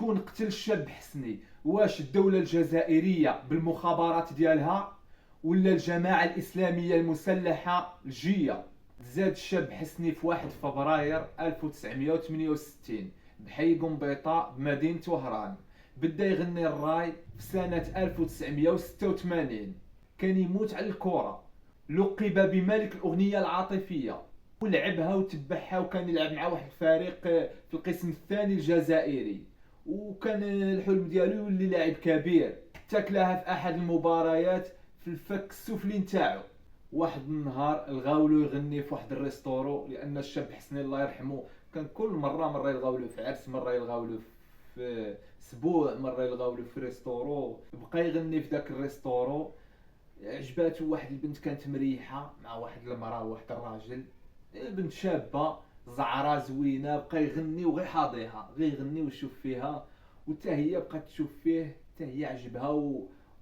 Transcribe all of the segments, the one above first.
شكون قتل الشاب حسني؟ واش الدولة الجزائرية بالمخابرات ديالها ولا الجماعة الإسلامية المسلحة الجية؟ زاد الشاب حسني في 1 فبراير 1968 بحي قنبيطة بمدينة وهران. بدا يغني الراي في سنة 1986. كان يموت على الكرة. لقب بملك الأغنية العاطفية ولعبها وتبعها، وكان يلعب مع واحد الفريق في القسم الثاني الجزائري، وكان الحلم ديالو يولي لاعب كبير. تاكلها في احد المباريات في الفك السفلي نتاعو. واحد النهار الغاولو يغني في واحد الريستورو، لان الشاب حسني الله يرحمه كان كل مره يلغاولو في عرس، مره يلغاولو في اسبوع، مره يلغاولو في ريستورو. بقى يغني في داك الريستورو. عجباتو واحد البنت كانت مريحه مع واحد المراه وواحد الراجل، بنت شابه زعرة زوينه. بقى يغني وغير حاضيها، غير يغني ويشوف فيها، وتا هي بقات تشوف فيه، تا هي عجبها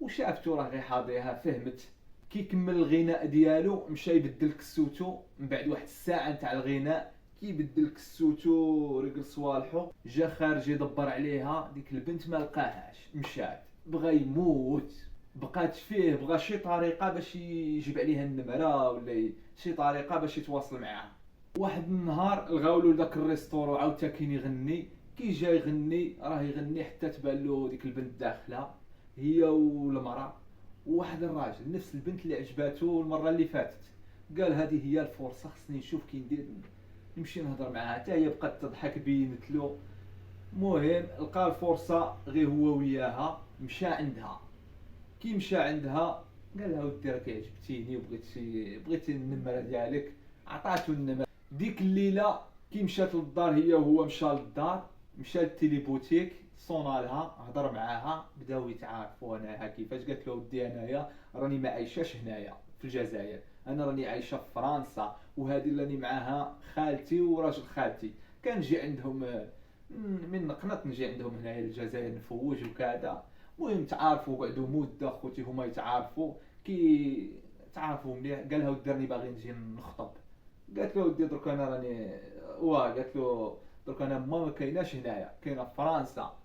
وشافتو راه غير حاضيها، فهمت. كي كمل الغناء ديالو مشى يبدل كسوتو. من بعد واحد الساعه نتاع الغناء كي يبدل كسوتو رجل صوالحو، جا خارج يدبر عليها. ديك البنت ما لقاهاش، مشات بغى يموت. بقات فيه، بغى شي طريقه باش يجيب عليها النمره ولا شي طريقه باش يتواصل معاها. واحد النهار الغاولو لذاك الريستورو عاود تا كاين يغني. كي جا يغني راه يغني حتى تبان له ديك البنت داخله هي والمراه وواحد الراجل، نفس البنت اللي عجباتو المره اللي فاتت. قال هذه هي الفرصه، خصني نشوف كي ندير، نمشي نهضر معاها. حتى هي بقات تضحك، بينت له. المهم لقى الفرصه غير هو وياها، مشى عندها. كي مشى عندها قال لها ودي راك عجبتيني بغيت النمره ديالك. عطاتو النمره. ديك الليله كي مشات للدار هي وهو، مشى للدار، مشى للتيليبوتيك، صونالها، هضر معاها، بداو يتعارفوا. اناها كيفاش؟ قالت له ودي انايا راني ما عايشاش هنايا في الجزائر، انا راني عايشه في فرنسا، وهذه اللي راني معاها خالتي وراجل خالتي. كنجي عندهم من نقنط، نجي عندهم هنايا للجزائر نفوج وكذا. المهم تعارفوا، قعدوا مده خوتي هما يتعارفوا. كي تعارفوا مليح قال لها ودي راني باغي نجي نخطب. قالت له ودي درك انا راني قالت له درك انا ما كايناش هنايا، كاينه في فرنسا.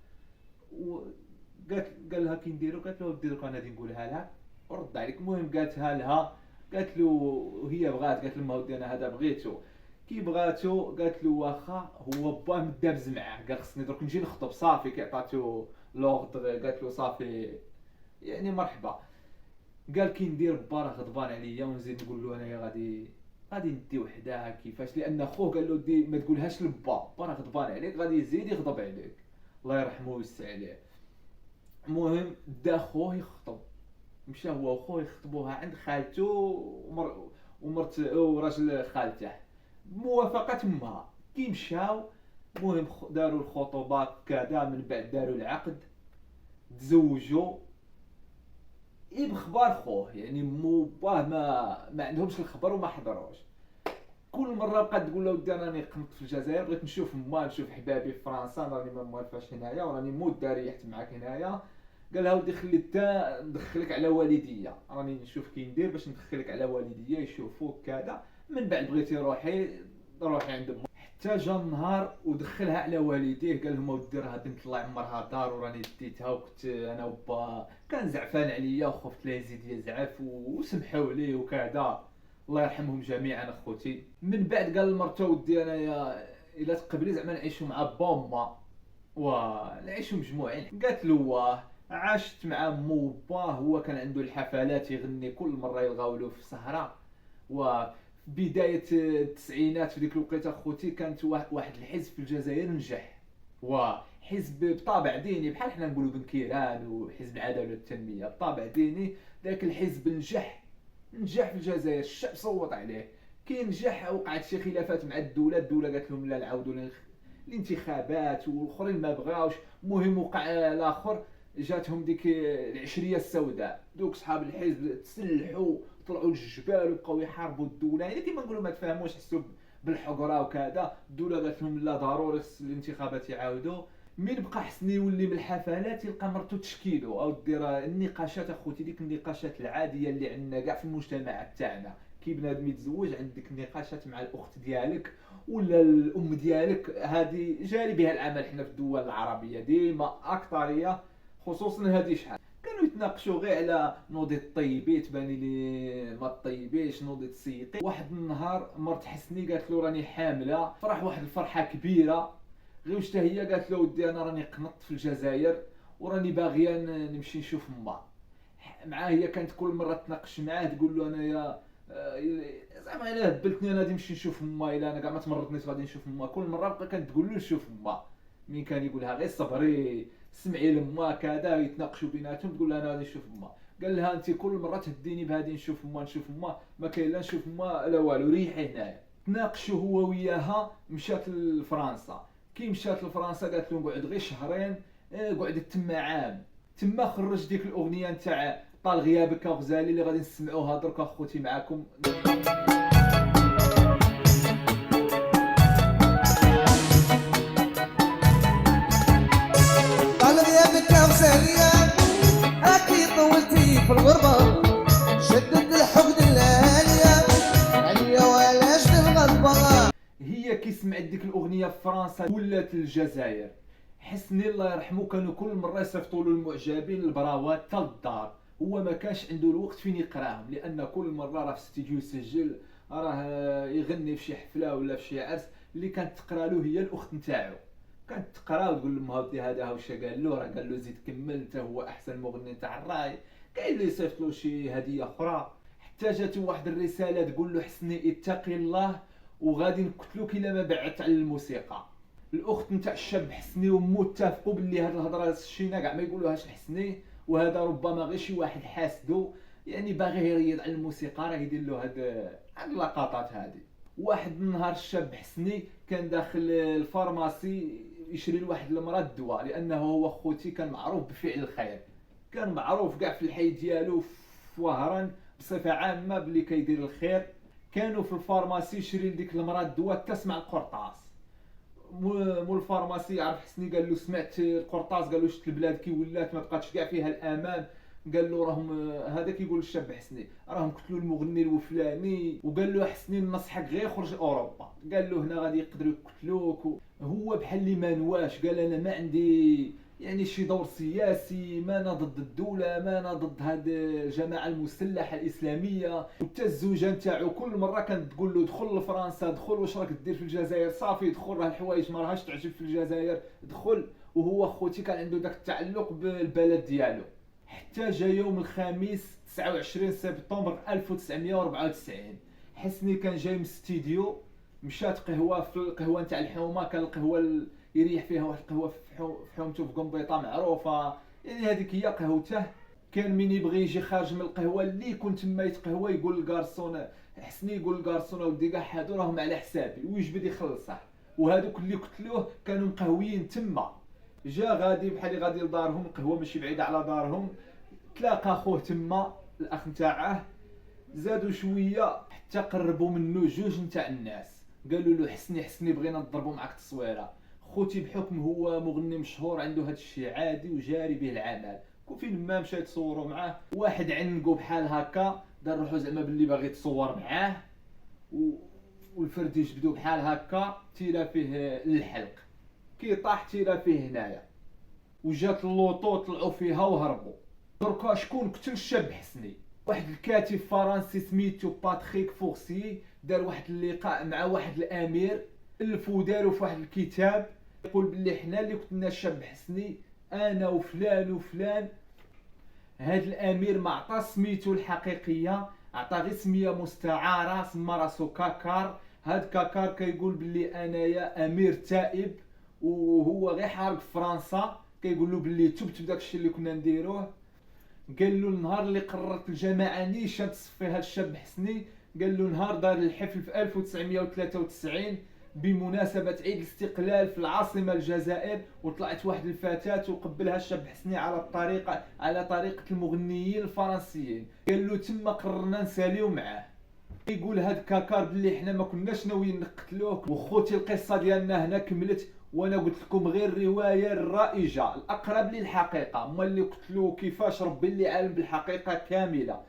قال لها كي نديرو؟ قالت له ودي درك انا غادي نقولها لها ورد عليك. المهم قالتها لها، قالت له وهي بغات، قالت له ما ودي انا هذا بغيتو. كي بغاتو قالت له واخا. هو باه مدابز معاه، قال خصني درك نجي نخطب صافي. كي عطاتو لوغد قالت له صافي يعني مرحبا. قال كي ندير با راه غضبان عليا ونزيد نقول له انايا غادي ندي وحدها. كيفاش؟ لان خوه قال له دي ما تقولهاش لبا، با راه غضبان عليك، غادي يزيد يغضب عليك، الله يرحمه ويوسع عليه. المهم دا خوه يخطب. مشى هو وخوه يخطبوها عند خالته ومرت وراجل خالته بموافقة امها. كي مشاو المهم داروا الخطوبات كذا، من بعد داروا العقد، تزوجوا. ايه بخبار خوه، يعني مو باه ما عندهمش الخبر وما حضروش. كل مره بقات تقول له ودي راني قمت في الجزائر، بغيت نشوف ما نشوف حبابي في فرنسا، راني ما موالفاش هنايا، وراني مده ريحت معاك هنايا. قال لها ودي خلي تا ندخلك على والديا، راني نشوف كي ندير باش ندخلك على والديا يشوفوك كذا. من بعد بغيتي روحي عند امك. حتى جا النهار ودخلها على والديه. قال لهم ودي راه بنت الله عمرها دار وراني ديتها، وكنت انا وبا كان زعفان عليا وخفت لا يزيد يزعف، وسمحوا لي وكذا، الله يرحمهم جميعا اخوتي. من بعد قال لمرته ودي انايا الا تقبلي زعما نعيشوا مع با وما ونعيشوا مجموعين. قالت له واه. عاشت مع مو وباه. هو كان عنده الحفلات يغني كل مره يلغاولو في سهره. وبدايه التسعينات في ديك الوقيته اخوتي كانت واحد الحزب في الجزائر نجح، وحزب بطابع ديني بحال حنا نقولوا بن كيران وحزب العداله والتنميه، بطابع ديني. ذاك الحزب نجح في الجزائر، الشعب صوت عليه. كي نجح وقعت شي خلافات مع الدوله قالت لهم لا نعاودوا الانتخابات، والاخرين ما بغاوش. المهم وقع الاخر، جاتهم ديك العشريه السوداء، دوك صحاب الحزب تسلحوا، طلعوا للجبال وبقاو يحاربوا الدوله. يعني كيما نقولوا ما تفهموش، حسوا بالحقره وكذا. الدوله قالت لهم لا ضروري الانتخابات يعاودوا. من بقى حسني يولي من الحفلات يلقى مرتو تشكيلو او دير النقاشات اخوتي، ديك النقاشات العاديه اللي عندنا كاع في المجتمع تاعنا. كي بنادم يتزوج عندك نقاشات مع الاخت ديالك ولا الام ديالك، هذه جاري بها العمل حنا في الدول العربيه ديما اكثريه، خصوصا هذه شحال كانوا يتناقشوا غير على نوضي طيبي تباني لي ما طيبيش، نوضي تسيقي. واحد النهار مرت حسني قالت له راني حامله، فرح واحد الفرحه كبيره، غير واش هي قالت له ودي انا راني قنط في الجزائر وراني باغيه نمشي نشوف ما معاه. هي كانت كل مره تناقش معاه تقول له انايا زعما الا هبلتني انا غادي نمشي نشوف ما، الا انا كاع ما تمرضنيش غادي نشوف ما. كل مره بقى كانت تقول له شوف ما، مين كان يقولها غير صبري سمعي لما كذا، يتناقشوا بيناتهم تقول لها انا غادي نشوف ما. قال لها انت كل مره تهديني بهذه نشوف ما نشوف ما كاين لا نشوف ما لا والو، ريحي هنايا. تناقشوا هو وياها، مشات لفرنسا. كي مشات لفرنسا قالت له نقعد غير شهرين، قعدت تما عام. تما خرج ديك الاغنيه نتاع طال غيابك غزالي اللي غادي نسمعوها درك اخوتي معاكم. طال غيابك غزالي اكيد طولتي في الغربه، شدد الحقد الهاليه عليا وعلاش الغضبه. هي كي سمعت ديك الاغنيه في فرنسا ولات الجزائر. حسني الله يرحمه كانوا كل مره يصيفطوا له المعجبين البراوات حتى للدار، هو ما كانش عنده الوقت فين يقراهم، لان كل مره راه في استديو يسجل، راه يغني في شي حفله ولا في شي عرس. اللي كانت تقرا له هي الاخت نتاعو، كانت تقرا وتقول له ودي هذا واش قال له، راه قال له زيد كمل انت هو احسن مغني نتاع الراي. كاين اللي يصيفط له شي هديه اخرى. حتى جاتو واحد الرساله تقول له حسني اتقي الله وغادي نقتلوك الا ما بعدت على الموسيقى. الاخت نتاع الشاب حسني ومو اتفقوا باللي هاد الهضره الشينا كاع ما يقولوهاش لحسني، وهذا ربما غير شي واحد حاسدو يعني باغي يريض على الموسيقى، راه يدير له هاد اللقطات هادي. واحد النهار الشاب حسني كان داخل الفارماسي يشري لواحد المراه الدواء، لانه هو خوتي كان معروف بفعل الخير، كان معروف كاع في الحي ديالو في وهران بصفه عامه باللي كيدير الخير. كانوا في الفارماسي يشري لديك المراه الدواء تسمع القرطاس. مول الفارماسي عرف حسني قال له سمعت القرطاس، قال له شفت البلاد كي ولات ما بقاتش كاع فيها الامان. قال له راهم هذا كيقول الشاب حسني راهم قتلوا المغني الفلاني، وقال له حسني ننصحك غير خرج اوروبا، قال له هنا غادي يقدروا يقتلوك. هو بحال اللي ما نواش، قال انا ما عندي يعني شي دور سياسي، ما انا ضد الدوله، ما انا ضد هاد الجماعه المسلحه الاسلاميه. وحتى الزوجه نتاعو كل مره كانت تقول له دخل لفرنسا، دخل واش راك دير في الجزائر، صافي دخل راه الحوايج ما راهاش تعجب في الجزائر دخل. وهو خوتي كان عنده داك التعلق بالبلد ديالو. حتى جا يوم الخميس 29 سبتمبر 1994 حسني كان جاي من الاستديو، مشات قهوه في القهوه نتاع الحومه، كان القهوه يريح فيها واحد القهوه في حومته في قنبيطه معروفه، يعني هذيك هي قهوته. كان من يبغي يجي خارج من القهوه اللي يكون تما يتقهوى يقول للكارسون حسني، يقول للكارسون ودي كاع هادو راهم على حسابي ويجبد يخلصه. وهذوك اللي قتلوه كانوا مقهويين تما. جا غادي بحال غادي لدارهم، القهوه ماشي بعيده على دارهم، تلاقى خوه تما الاخ نتاعه. زادوا شويه حتى قربوا منه جوج نتاع الناس، قالوا له حسني بغينا نضربوا معك تصويره. خوتي بحكم هو مغني مشهور عنده هذا الشيء عادي وجاري به العمل، فين ما مشى يتصوروا معاه. واحد عنقو بحال هكا دار روحو زعما باللي باغي يتصور معاه، والفرد يجبدو بحال هكا تيرا فيه الحلق، كي طاح تيرا فيه هنايا. وجات اللوطو طلعوا فيها وهربوا. دركا شكون قتل الشاب حسني؟ واحد الكاتب فرنسي سميتو باتريك فورسي، دار واحد اللقاء مع واحد الامير، الفو داروا في واحد الكتاب يقول باللي حنا اللي قتلنا الشاب حسني انا وفلان وفلان. هاد الامير ما عطا سميتو الحقيقيه، عطا غير سميه مستعاره، سما راسو كاكار. هاد كاكار كيقول باللي انايا امير تائب، وهو غير حارق في فرنسا، كيقول له باللي تبت بداك الشيء اللي كنا نديروه. قال له النهار اللي قررت الجماعه نيشان تصفي هاد الشاب حسني، قال له نهار دار الحفل في 1993 بمناسبة عيد الاستقلال في العاصمة الجزائر، وطلعت واحد الفتاة وقبلها الشاب حسني على طريقة المغنيين الفرنسيين. قال له تما قررنا نساليو معاه. يقول هاد كاكار بلي حنا ما كناش ناويين نقتلوك، وخوتي القصة ديالنا هنا كملت، وانا قلت لكم غير الرواية الرائجة الاقرب للحقيقة، هما اللي قتلوه كيفاش ربي اللي عالم بالحقيقة كاملة.